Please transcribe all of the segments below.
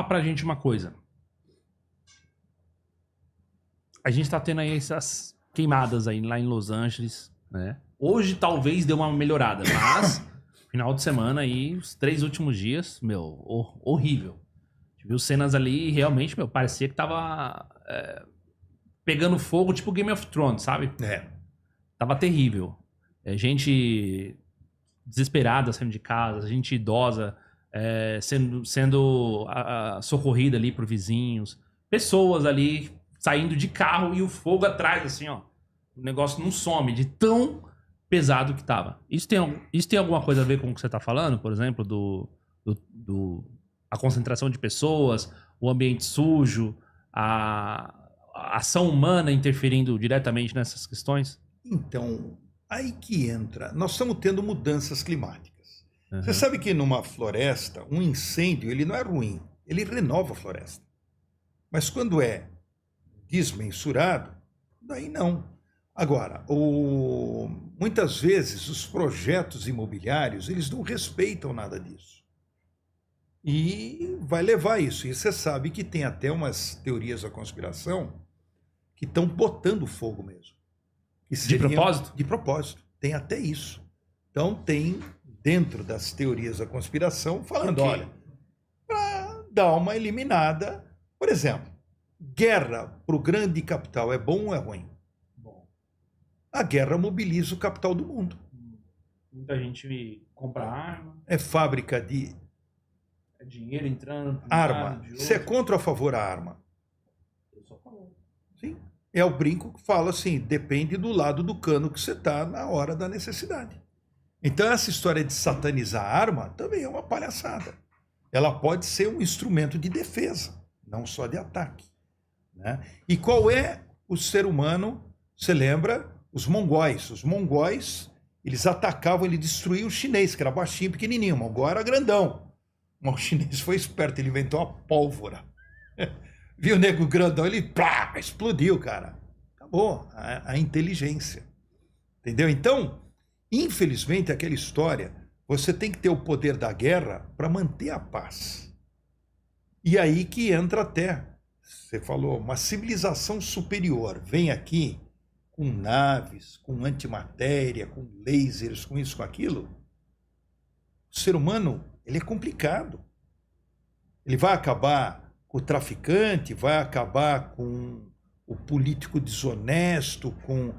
pra gente uma coisa. A gente tá tendo aí essas queimadas aí lá em Los Angeles, né? Hoje talvez deu uma melhorada, mas final de semana aí, os 3 últimos dias, meu, horrível. A gente viu cenas ali e realmente, meu, parecia que tava pegando fogo, tipo Game of Thrones, sabe? Tava terrível. Gente desesperada saindo de casa, gente idosa sendo socorrida ali por vizinhos, pessoas ali saindo de carro e o fogo atrás, assim, ó. O negócio não some de tão pesado que tava. Isso tem alguma coisa a ver com o que você tá falando, por exemplo, a concentração de pessoas, o ambiente sujo, a ação humana interferindo diretamente nessas questões? Então, aí que entra. Nós estamos tendo mudanças climáticas. Uhum. Você sabe que numa floresta, um incêndio, ele não é ruim, ele renova a floresta. Mas quando é desmensurado, daí não. Agora, muitas vezes os projetos imobiliários, eles não respeitam nada disso. E vai levar isso. E você sabe que tem até umas teorias da conspiração que estão botando fogo mesmo. De propósito? De propósito. Tem até isso. Então tem dentro das teorias da conspiração falando, olha, para dar uma eliminada, por exemplo, guerra para o grande capital é bom ou é ruim? Bom. A guerra mobiliza o capital do mundo. Muita gente compra arma. É fábrica de... É dinheiro entrando. Arma. Você é contra ou a favor da arma? Eu sou a favor. Sim. É o brinco que fala assim, depende do lado do cano que você está na hora da necessidade. Então essa história de satanizar a arma também é uma palhaçada. Ela pode ser um instrumento de defesa, não só de ataque. Né? E qual é o ser humano? Você lembra? Os mongóis. Os mongóis, eles atacavam, ele destruía o chinês, que era baixinho, pequenininho. O mongol era grandão. Mas o chinês foi esperto, ele inventou a pólvora. Viu o nego grandão, ele plá, explodiu, cara. Acabou a inteligência. Entendeu? Então, infelizmente, aquela história, você tem que ter o poder da guerra para manter a paz. E aí que entra até, você falou, uma civilização superior vem aqui com naves, com antimatéria, com lasers, com isso, com aquilo. O ser humano, ele é complicado. Ele vai acabar com o traficante, vai acabar com o político desonesto, com...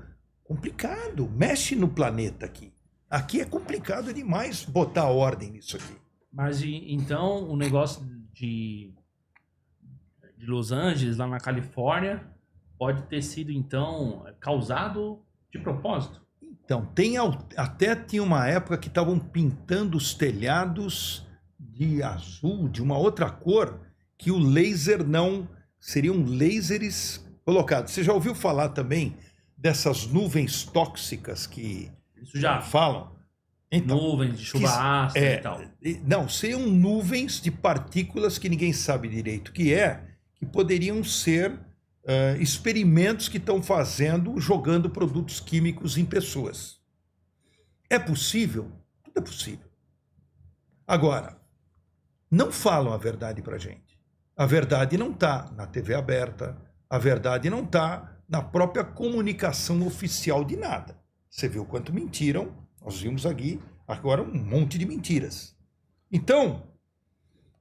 Complicado, mexe no planeta aqui. Aqui é complicado demais botar ordem nisso aqui. Mas então o negócio de Los Angeles, lá na Califórnia, pode ter sido então causado de propósito? Então, até tinha uma época que estavam pintando os telhados de azul, de uma outra cor, que o laser não... Seriam lasers colocados. Você já ouviu falar também dessas nuvens tóxicas que isso já falam? Então, nuvens de chuva ácida e tal. Não, seriam nuvens de partículas que ninguém sabe direito o que que poderiam ser experimentos que estão fazendo, jogando produtos químicos em pessoas. É possível? Tudo é possível. Agora, não falam a verdade para a gente. A verdade não está na TV aberta, a verdade não está na própria comunicação oficial de nada. Você viu quanto mentiram, nós vimos aqui agora um monte de mentiras. Então,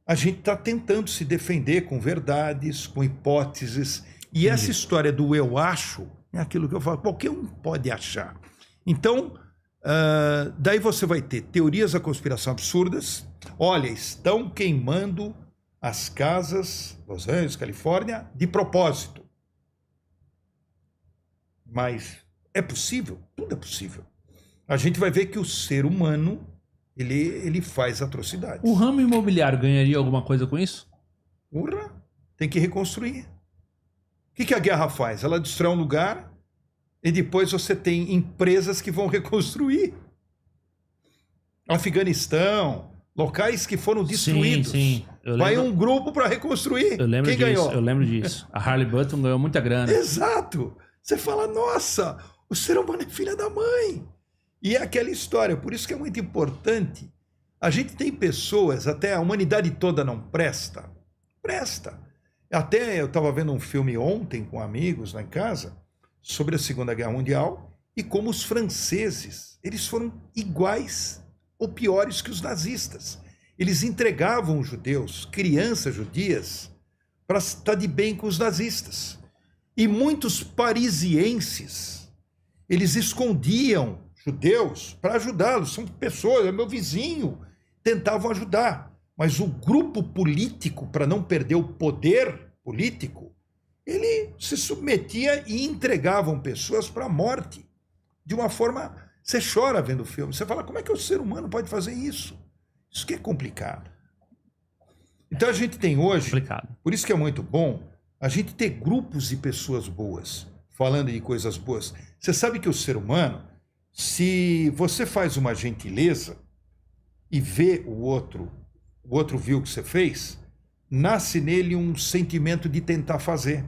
a gente está tentando se defender com verdades, com hipóteses, e essa história do eu acho, é aquilo que eu falo, qualquer um pode achar. Então, daí você vai ter teorias da conspiração absurdas. Olha, estão queimando as casas, Los Angeles, Califórnia, de propósito. Mas é possível? Tudo é possível. A gente vai ver que o ser humano, ele faz atrocidades. O ramo imobiliário ganharia alguma coisa com isso? Urra, tem que reconstruir. O que a guerra faz? Ela destrói um lugar e depois você tem empresas que vão reconstruir. Afeganistão, locais que foram destruídos. Sim. Vai um grupo para reconstruir. Quem ganhou? Eu lembro disso. A Halliburton ganhou muita grana. Exato. Você fala, nossa, o ser humano é filha da mãe. E é aquela história, por isso que é muito importante. A gente tem pessoas, até a humanidade toda não presta, Presta. Até eu estava vendo um filme ontem com amigos lá em casa sobre a Segunda Guerra Mundial e como os franceses, eles foram iguais ou piores que os nazistas. Eles entregavam os judeus, crianças judias, para estar de bem com os nazistas. E muitos parisienses, eles escondiam judeus para ajudá-los. São pessoas, é meu vizinho, tentavam ajudar. Mas o grupo político, para não perder o poder político, ele se submetia e entregavam pessoas para a morte. De uma forma, você chora vendo o filme, você fala, como é que o ser humano pode fazer isso? Isso que é complicado. Então a gente tem hoje, por isso que é muito bom, a gente ter grupos de pessoas boas, falando de coisas boas. Você sabe que o ser humano, se você faz uma gentileza e vê o outro viu o que você fez, nasce nele um sentimento de tentar fazer.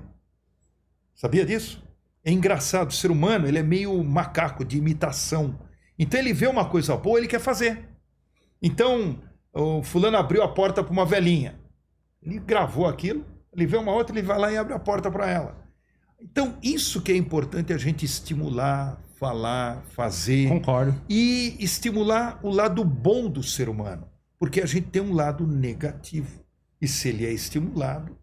Sabia disso? É engraçado, o ser humano ele é meio macaco de imitação. Então ele vê uma coisa boa, ele quer fazer. Então, o fulano abriu a porta para uma velhinha. Ele gravou aquilo, ele vê uma outra, ele vai lá e abre a porta para ela. Então, isso que é importante a gente estimular, falar, fazer. Concordo. E estimular o lado bom do ser humano. Porque a gente tem um lado negativo. E se ele é estimulado,